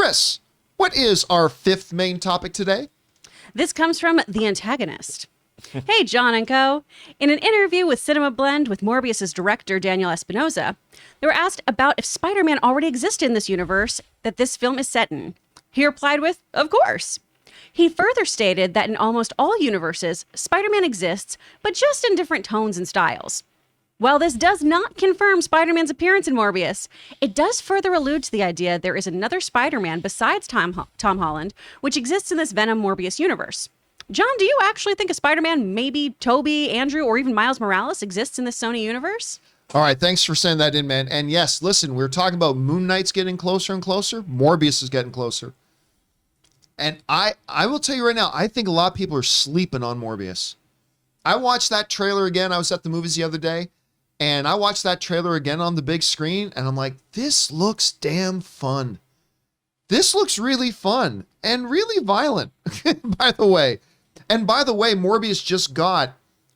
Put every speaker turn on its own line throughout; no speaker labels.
Chris, what is our fifth main topic today?
This comes from The Antagonist. Hey John Co. In an interview with Cinema Blend with Morbius' director Daniel Espinosa, they were asked about if Spider-Man already existed in this universe that this film is set in. He replied with, of course. He further stated that in almost all universes, Spider-Man exists, but just in different tones and styles. While this does not confirm Spider-Man's appearance in Morbius, it does further allude to the idea there is another Spider-Man besides Tom Holland, which exists in this Venom Morbius universe. John, do you actually think a Spider-Man, maybe Tobey, Andrew, or even Miles Morales exists in the Sony universe?
All right, thanks for sending that in, man. And yes, listen, we were talking about Moon Knight's getting closer and closer. Morbius is getting closer. And I will tell you right now, I think a lot of people are sleeping on Morbius. I watched that trailer again. I was at the movies the other day, and I watched that trailer again on the big screen, and I'm like, this looks damn fun. This looks really fun and really violent, by the way. And by the way, Morbius just got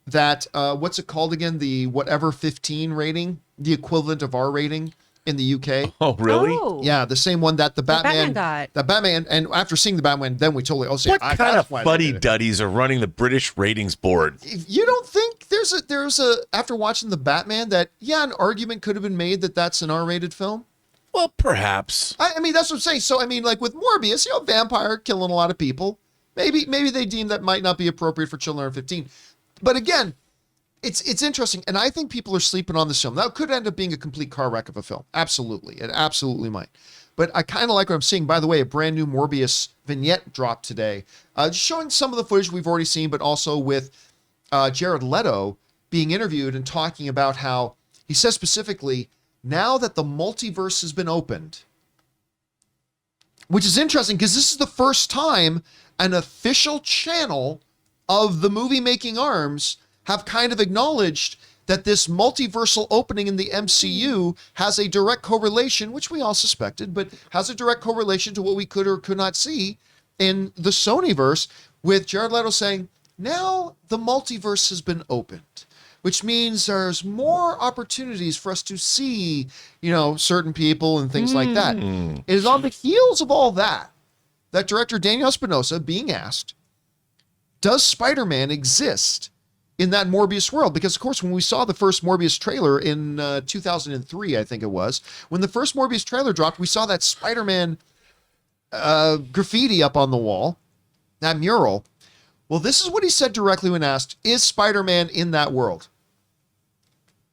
that, what's it called again? The whatever 15 rating, the equivalent of our rating in the UK.
Oh, really?
Oh.
Yeah, the same one that the Batman
got.
The Batman, and after seeing the Batman, then we totally,
What kind of fuddy-duddies are running the British ratings board?
You don't think there's a, after watching the Batman, that, yeah, an argument could have been made that that's an R-rated film?
Well, perhaps.
I mean, that's what I'm saying. So, I mean, like with Morbius, vampire killing a lot of people. Maybe they deem that might not be appropriate for children under 15. But again, it's interesting. And I think people are sleeping on this film. Now, it could end up being a complete car wreck of a film. Absolutely. It absolutely might. But I kind of like what I'm seeing. By the way, a brand new Morbius vignette dropped today, just showing some of the footage we've already seen, but also with Jared Leto being interviewed and talking about how he says specifically, now that the multiverse has been opened, which is interesting because this is the first time an official channel of the movie making arms have kind of acknowledged that this multiversal opening in the MCU has a direct correlation, which we all suspected, but has a direct correlation to what we could or could not see in the Sonyverse, with Jared Leto saying, now the multiverse has been opened, which means there's more opportunities for us to see, certain people and things like that. It is on the heels of all that director Daniel Espinosa being asked, does Spider-Man exist in that Morbius world? Because, of course, when we saw the first Morbius trailer in 2003, I think it was, when the first Morbius trailer dropped, we saw that Spider-Man graffiti up on the wall, that mural. Well, this is what he said directly when asked, is Spider-Man in that world?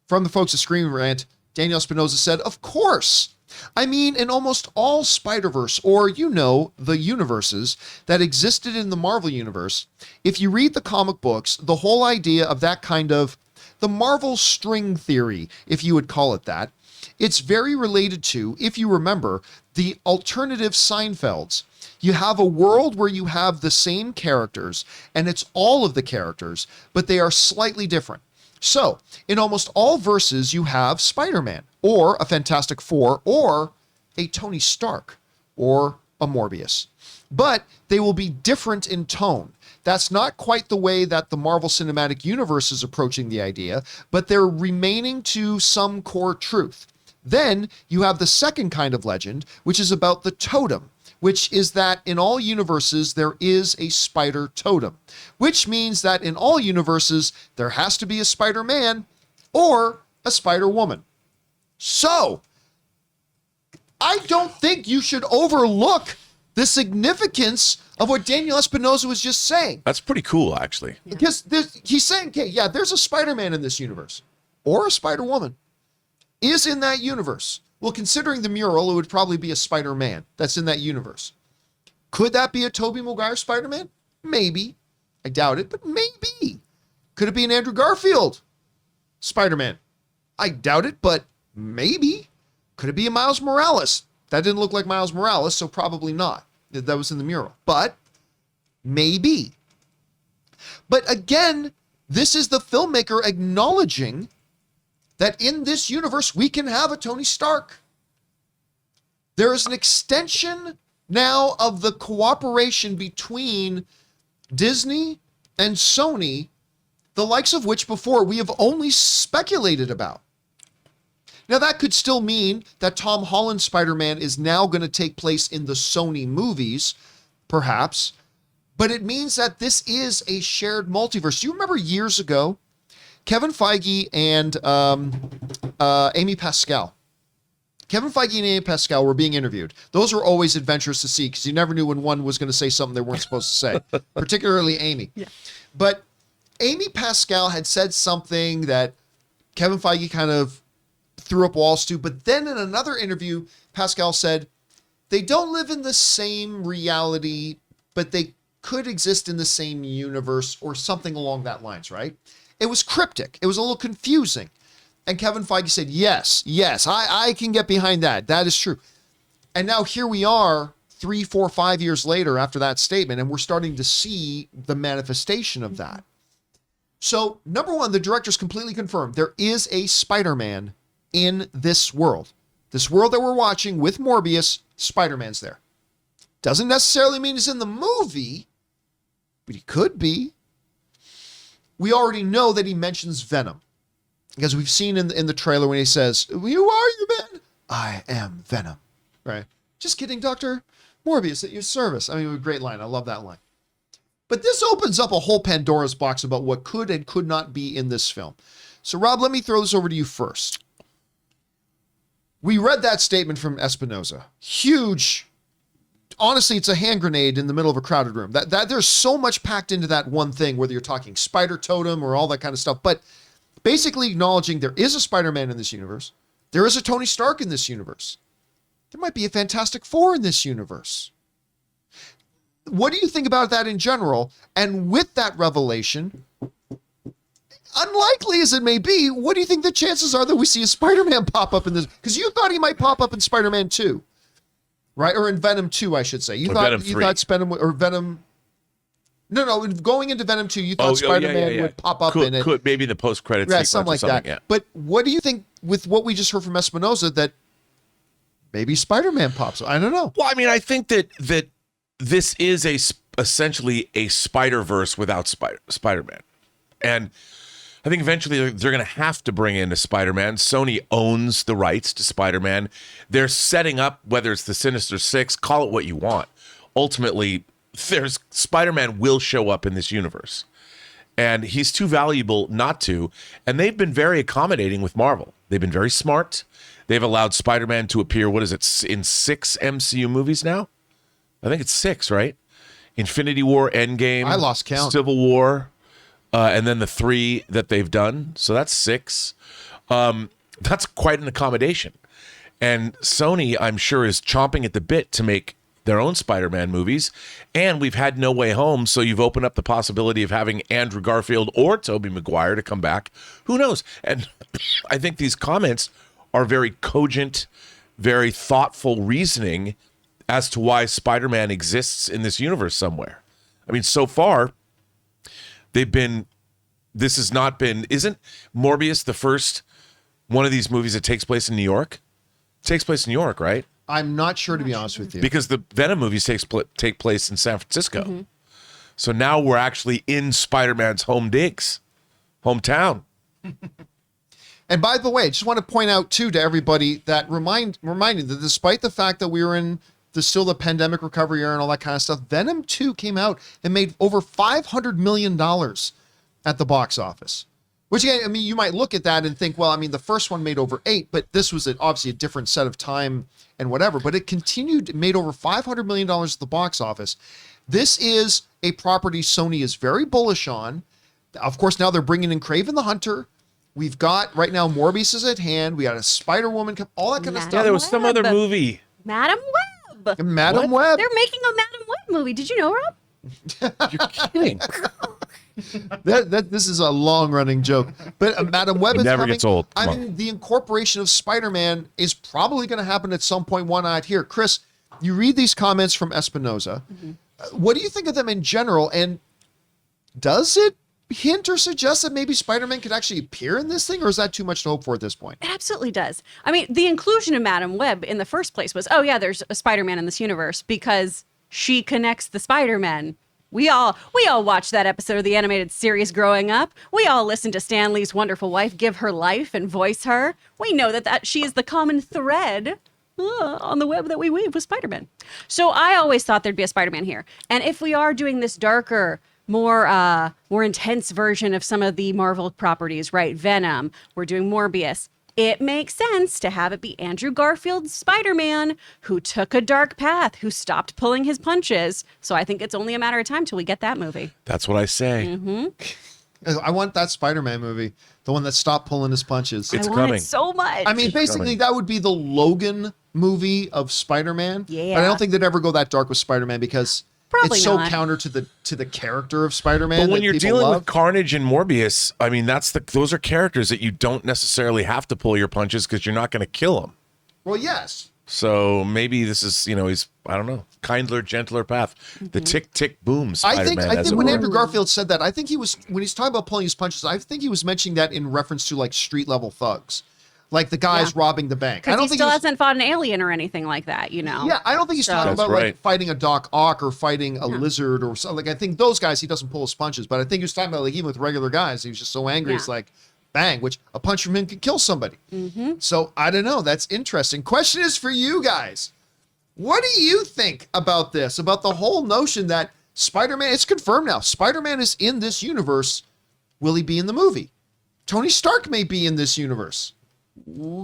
From the folks at Screen Rant, Daniel Espinosa said, of course. I mean, in almost all Spider-Verse, or, the universes that existed in the Marvel universe, if you read the comic books, the whole idea of that kind of, the Marvel string theory, if you would call it that, it's very related to, if you remember, the alternative Seinfelds. You have a world where you have the same characters, and it's all of the characters, but they are slightly different. So, in almost all verses, you have Spider-Man, or a Fantastic Four, or a Tony Stark, or a Morbius. But they will be different in tone. That's not quite the way that the Marvel Cinematic Universe is approaching the idea, but they're remaining to some core truth. Then, you have the second kind of legend, which is about the totem, which is that in all universes, there is a spider totem, which means that in all universes, there has to be a Spider-Man or a Spider-Woman. So, I don't think you should overlook the significance of what Daniel Espinosa was just saying.
That's pretty cool, actually.
Because he's saying, okay, yeah, there's a Spider-Man in this universe, or a Spider-Woman is in that universe. Well, considering the mural, it would probably be a Spider-Man that's in that universe. Could that be a Tobey Maguire Spider-Man? Maybe. I doubt it, but maybe. Could it be an Andrew Garfield Spider-Man? I doubt it, but maybe. Could it be a Miles Morales? That didn't look like Miles Morales, so probably not. That was in the mural. But maybe. But again, this is the filmmaker acknowledging that in this universe, we can have a Tony Stark. There is an extension now of the cooperation between Disney and Sony, the likes of which before we have only speculated about. Now, that could still mean that Tom Holland's Spider-Man is now going to take place in the Sony movies, perhaps, but it means that this is a shared multiverse. Do you remember years ago, Kevin Feige and Amy Pascal? Kevin Feige and Amy Pascal were being interviewed. Those were always adventurous to see because you never knew when one was going to say something they weren't supposed to say, particularly Amy. Yeah. But Amy Pascal had said something that Kevin Feige kind of threw up walls to, but then in another interview, Pascal said, they don't live in the same reality, but they could exist in the same universe or something along that lines, right? It was cryptic. It was a little confusing. And Kevin Feige said, yes, I can get behind that. That is true. And now here we are 3, 4, 5 years later after that statement, and we're starting to see the manifestation of that. So, number one, the director's completely confirmed there is a Spider-Man in this world. This world that we're watching with Morbius, Spider-Man's there. Doesn't necessarily mean he's in the movie, but he could be. We already know that he mentions Venom. Because we've seen in the trailer when he says, who are you, man? I am Venom. Right? Just kidding, Dr. Morbius, at your service. I mean, a great line. I love that line. But this opens up a whole Pandora's box about what could and could not be in this film. So, Rob, let me throw this over to you first. We read that statement from Espinosa. Huge. Honestly, it's a hand grenade in the middle of a crowded room. That there's so much packed into that one thing, whether you're talking spider totem or all that kind of stuff. But basically acknowledging there is a Spider-Man in this universe. There is a Tony Stark in this universe. There might be a Fantastic Four in this universe. What do you think about that in general? And with that revelation, unlikely as it may be, what do you think the chances are that we see a Spider-Man pop up in this? Because you thought he might pop up in Spider-Man 2, right? Or in Venom 2, I should say. You thought Venom or Venom. No, going into Venom 2, you thought Spider-Man would pop up in it.
Could maybe the post-credits
sequence something like that. Yeah. But what do you think with what we just heard from Espinosa that maybe Spider-Man pops up? I don't know.
Well, I mean, I think that this is essentially a Spider-Verse without Spider-Man. And I think eventually they're going to have to bring in a Spider-Man. Sony owns the rights to Spider-Man. They're setting up, whether it's the Sinister Six, call it what you want. Ultimately, Spider-Man will show up in this universe. And he's too valuable not to. And they've been very accommodating with Marvel. They've been very smart. They've allowed Spider-Man to appear, what is it, in 6 MCU movies now? I think it's 6, right? Infinity War, Endgame.
I lost count.
Civil War, and then the 3 that they've done. So that's 6. That's quite an accommodation. And Sony, I'm sure, is chomping at the bit to make their own Spider-Man movies, and we've had No Way Home, so you've opened up the possibility of having Andrew Garfield or Tobey Maguire to come back. Who knows? And I think these comments are very cogent, very thoughtful reasoning as to why Spider-Man exists in this universe somewhere. I mean, so far, isn't Morbius the first one of these movies that takes place in New York? It takes place in New York, right?
I'm not sure, to be honest with you.
Because the Venom movies take place in San Francisco. Mm-hmm. So now we're actually in Spider-Man's hometown.
And by the way, I just want to point out, too, to everybody that reminding that despite the fact that we were in still the pandemic recovery era and all that kind of stuff, Venom 2 came out and made over $500 million at the box office. Which, again, I mean, you might look at that and think, well, I mean, the first one made over 8, but this was obviously a different set of time and whatever. But it made over $500 million at the box office. This is a property Sony is very bullish on. Of course, now they're bringing in Kraven the Hunter. We've got, right now, Morbius is at hand. We got a Spider-Woman, all that kind of stuff.
Yeah, there was some other movie.
Madam Web.
Madam Web.
They're making a Madam Web movie. Did you know, Rob?
You're kidding.
This is a long-running joke, but Madam Web is
never
coming.
Gets old.
I mean, the incorporation of Spider-Man is probably going to happen at some point. One night here, Chris. You read these comments from Espinosa. Mm-hmm. What do you think of them in general? And does it hint or suggest that maybe Spider-Man could actually appear in this thing, or is that too much to hope for at this point?
It absolutely does. I mean, the inclusion of Madam Web in the first place was, oh yeah, there's a Spider-Man in this universe because she connects the Spider-Man We all watched that episode of the animated series growing up. We all listened to Stan Lee's wonderful wife give her life and voice her. We know that she is the common thread on the web that we weave with Spider-Man. So I always thought there'd be a Spider-Man here. And if we are doing this darker, more intense version of some of the Marvel properties, right? Venom, we're doing Morbius. It makes sense to have it be Andrew Garfield's Spider-Man, who took a dark path, who stopped pulling his punches. So I think it's only a matter of time till we get that movie.
That's what I say.
Mm-hmm.
I want that Spider-Man movie, the one that stopped pulling his punches.
It's
I want
coming.
it so much.
I mean, basically, that would be the Logan movie of Spider-Man.
Yeah.
But I don't think they'd ever go that dark with Spider-Man because
Probably
it's so
not.
counter to the character of Spider-Man.
But when
that
you're
people
dealing
love.
with Carnage and Morbius, I mean, those are characters that you don't necessarily have to pull your punches because you're not going to kill them.
Well, yes.
So maybe this is, he's, I don't know, kindler, gentler path. The tick, tick, boom
I
Spider-Man.
think
as it
when
were.
Andrew Garfield said that, I think he was, when he's talking about pulling his punches, I think he was mentioning that in reference to like street level thugs. Like the guys robbing the bank. I
Because
don't
he
think
still
he was,
hasn't fought an alien or anything like that, you know?
Yeah, I don't think he's talking
That's
about
right.
like fighting a Doc Ock or fighting a lizard or something. Like I think those guys he doesn't pull his punches, but I think he was talking about like even with regular guys, he was just so angry.
Yeah.
It's like bang, which a punch from him could kill somebody. So I don't know. That's interesting. Question is for you guys. What do you think about this? About the whole notion that Spider-Man, it's confirmed now, Spider-Man is in this universe. Will he be in the movie? Tony Stark may be in this universe.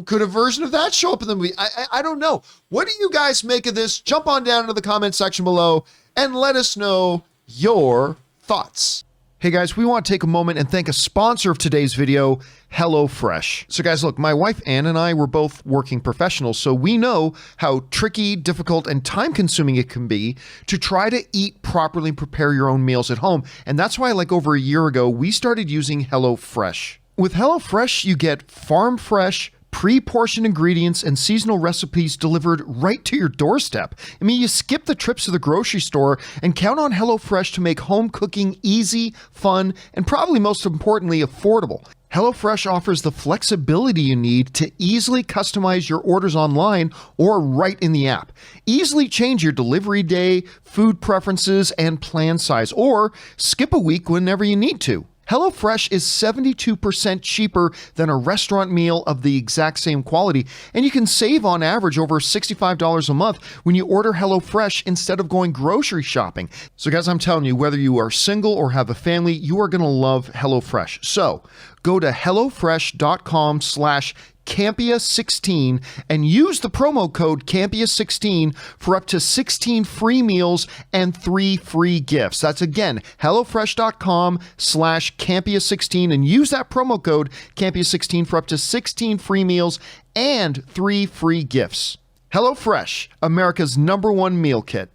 Could a version of that show up in the movie? I don't know. What do you guys make of this? Jump on down into the comment section below and let us know your thoughts. Hey guys, we want to take a moment and thank a sponsor of today's video, HelloFresh. So guys, look, my wife Ann and I were both working professionals, so we know how tricky, difficult, and time-consuming it can be to try to eat properly and prepare your own meals at home. And that's why, like over a year ago, we started using HelloFresh. With HelloFresh, you get farm-fresh, pre-portioned ingredients and seasonal recipes delivered right to your doorstep. I mean, you skip the trips to the grocery store and count on HelloFresh to make home cooking easy, fun, and probably most importantly, affordable. HelloFresh offers the flexibility you need to easily customize your orders online or right in the app. Easily change your delivery day, food preferences, and plan size, or skip a week whenever you need to. HelloFresh is 72% cheaper than a restaurant meal of the exact same quality, and you can save on average over $65 a month when you order HelloFresh instead of going grocery shopping. So guys, I'm telling you, whether you are single or have a family, you are going to love HelloFresh. So go to HelloFresh.com/Campea16 and use the promo code Campea16 for up to 16 free meals and 3 free gifts. That's again, HelloFresh.com/Campea16 and use that promo code Campea16 for up to 16 free meals and 3 free gifts. HelloFresh, America's #1 meal kit.